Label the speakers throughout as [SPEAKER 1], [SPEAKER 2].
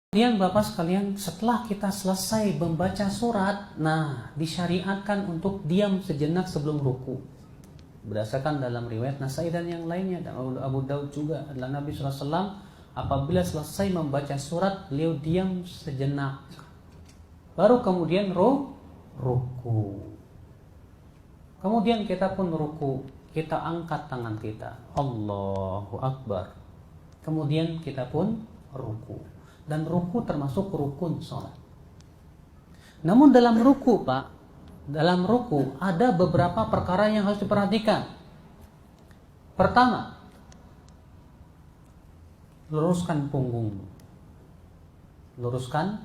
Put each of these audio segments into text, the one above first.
[SPEAKER 1] Kemudian Bapak sekalian, setelah kita selesai membaca surat, nah disyariatkan untuk diam sejenak sebelum ruku. Berdasarkan dalam riwayat Nasai dan yang lainnya, dan Abu Daud juga, adalah Nabi SAW apabila selesai membaca surat, beliau diam sejenak. Baru kemudian ruku. Kemudian kita pun ruku, kita angkat tangan kita, Allahu Akbar. Kemudian kita pun ruku. Dan ruku termasuk rukun sholat. Namun dalam ruku Pak, dalam ruku ada beberapa perkara yang harus diperhatikan. Pertama, luruskan punggung. Luruskan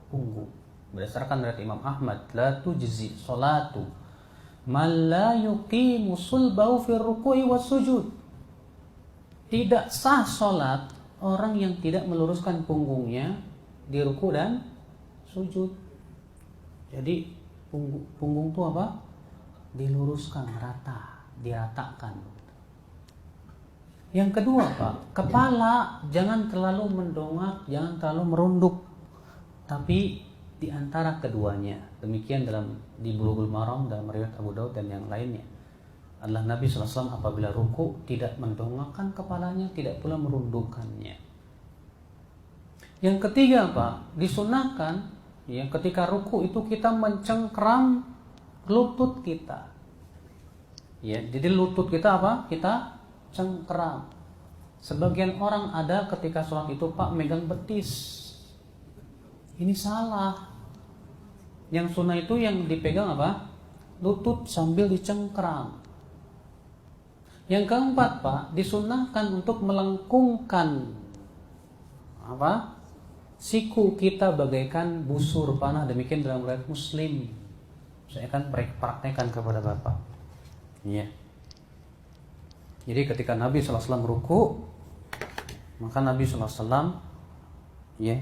[SPEAKER 1] punggung. Berdasarkan dari Imam Ahmad, la tujzi sholatu man la yuqimu sulbahu fi ruku'i was sujud. Tidak sah sholat orang yang tidak meluruskan punggungnya di ruku dan sujud. Jadi punggung itu apa? Diluruskan, rata, diratakan. Yang kedua Pak, kepala jangan terlalu mendongak, jangan terlalu merunduk, tapi di antara keduanya. Demikian di Bulughul Maram dalam riwayat Abu Daud dan yang lainnya. Adalah Nabi SAW apabila ruku tidak mendongakkan kepalanya, tidak pula merundukkannya. Yang ketiga Pak, disunahkan ya ketika ruku itu kita mencengkeram lutut kita. Ya, jadi lutut kita apa? Kita cengkeram. Sebagian orang ada ketika sholat itu Pak megang betis. Ini salah. Yang sunnah itu yang dipegang apa? Lutut sambil dicengkeram. Yang keempat Pak, disunahkan untuk melengkungkan apa? Siku kita bagaikan busur panah, demikian dalam riwayat Muslim. Saya akan praktekkan kepada Bapak. Iya. Jadi ketika Nabi SAW ruku, maka Nabi SAW ya,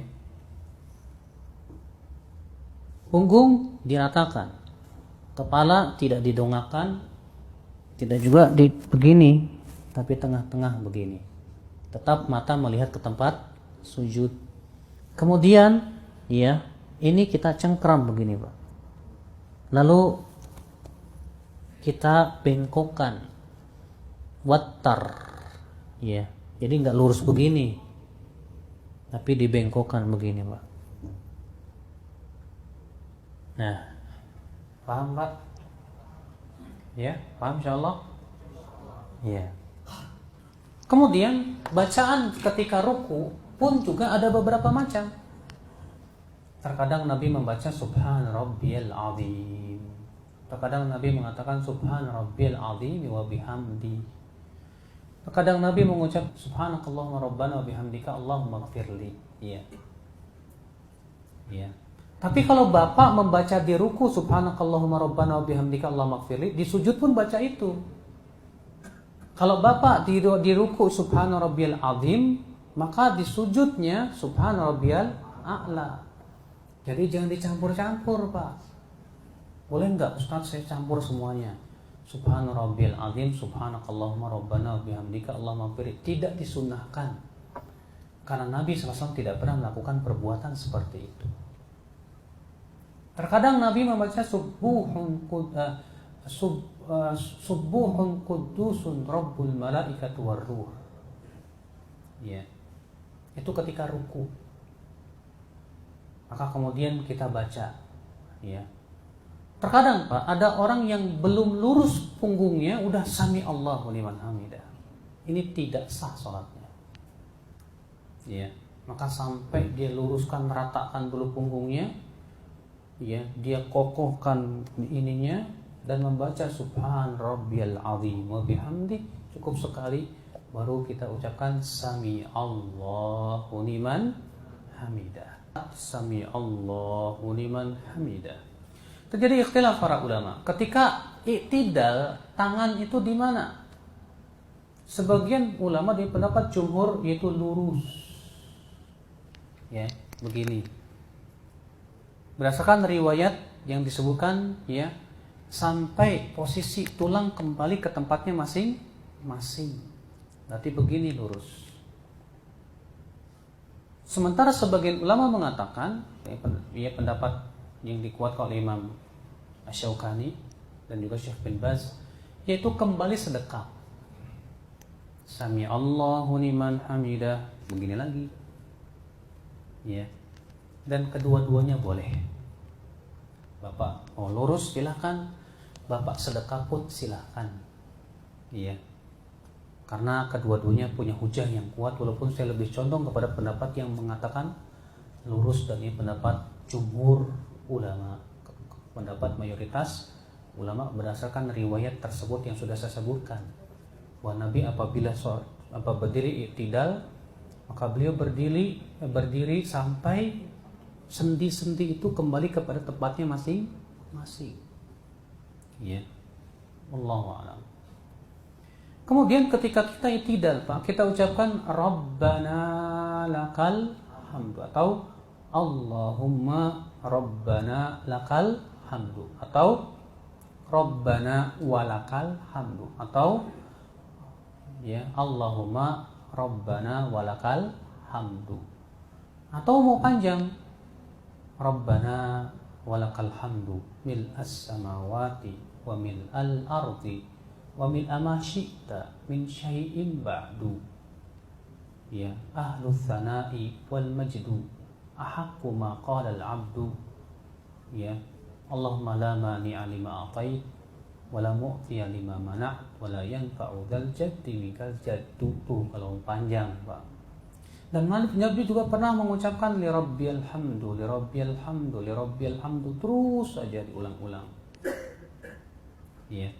[SPEAKER 1] punggung diratakan, kepala tidak didongakkan, tidak juga begini, tapi tengah-tengah begini. Tetap mata melihat ke tempat sujud. Kemudian, ya, ini kita cengkram begini, Pak. Lalu kita bengkokkan, wattar, ya. Jadi nggak lurus begini, tapi dibengkokkan begini, Pak. Nah, paham, Pak? Ya, paham insyaallah? Ya. Kemudian bacaan ketika ruku pun juga ada beberapa macam. Terkadang Nabi membaca Subhan Rabbiyal Azim. Terkadang Nabi mengatakan Subhan Rabbiyal Azim wa bihamdi. Terkadang Nabi mengucap Subhanakallahumma rabbana wa bihamdika Allahumma ighfirli. Iya. Iya. Tapi kalau Bapak membaca di ruku Subhanakallahumma rabbana wa bihamdika Allahumma ighfirli, di sujud pun baca itu. Kalau Bapak di ruku Subhana rabbiyal azim, maka di sujudnya Subhana rabbiyal a'la. Jadi jangan dicampur-campur, Pak. Boleh enggak Ustaz saya campur semuanya? Subhana rabbiyal azim, Subhanakallahumma rabbana wa bihamdika Allahumma ighfirli. Tidak disunnahkan. Karena Nabi SAW tidak pernah melakukan perbuatan seperti itu. Terkadang Nabi membaca subuhun qudusun rabbul malaikatu warruh. Ya. Itu ketika ruku. Maka kemudian kita baca, ya. Terkadang Pak, ada orang yang belum lurus punggungnya udah sami Allahu liman hamidah. Ini tidak sah salatnya. Ya. Maka sampai dia luruskan, ratakan dulu punggungnya. Ya, dia kokohkan ininya dan membaca Subhan Rabbiyal Azim wa bihamdi, cukup sekali baru kita ucapkan Sami Allahu liman hamidah. Sami Allahu liman hamidah. Terjadi ikhtilaf para ulama. Ketika i'tidal, tangan itu di mana? Sebagian ulama di pendapat jumhur yaitu lurus. Ya, begini. Berdasarkan riwayat yang disebutkan ya, sampai posisi tulang kembali ke tempatnya masing-masing. Berarti begini lurus. Sementara sebagian ulama mengatakan, ya pendapat yang dikuatkan oleh Imam Asy-Syaukani dan juga Syekh bin Baz, yaitu kembali sedekap. Sami Allahu liman hamidah, begini lagi. Ya. Dan kedua-duanya boleh. Bapak mau lurus silahkan, Bapak sedekah pun silahkan. Iya. Karena kedua-duanya punya hujah yang kuat, walaupun saya lebih condong kepada pendapat yang mengatakan lurus, dan ini pendapat jumhur ulama, pendapat mayoritas ulama berdasarkan riwayat tersebut yang sudah saya sebutkan, bahwa Nabi apabila berdiri i'tidal, maka beliau berdiri sampai sendi-sendi itu kembali kepada tempatnya masing-masing. Ya. Wallahu a'lam. Kemudian ketika kita i'tidal, Pak, kita ucapkan Rabbana lakal hamdu, atau Allahumma Rabbana lakal hamdu, atau Rabbana walakal hamdu, atau ya Allahumma Rabbana walakal hamdu, atau mau panjang Rabbana walakal hamdu mil'as samawati wa mil'al ardi wa mil'a ma syi'ta min syai'in ba'du, ya ahlu tsana'i wal majdu ahaqqu ma qala al 'abdu, ya Allahumma la mani'a lima a'tait wa la mu'tiya lima mana' wa la yanfa'u dzal jaddi minkal jaddu. Kalau panjang, Pak. Dan Nabi juga pernah mengucapkan li rabbiyal hamdu, li rabbiyal hamdu, li rabbiyal hamdu, terus saja diulang-ulang. Ya.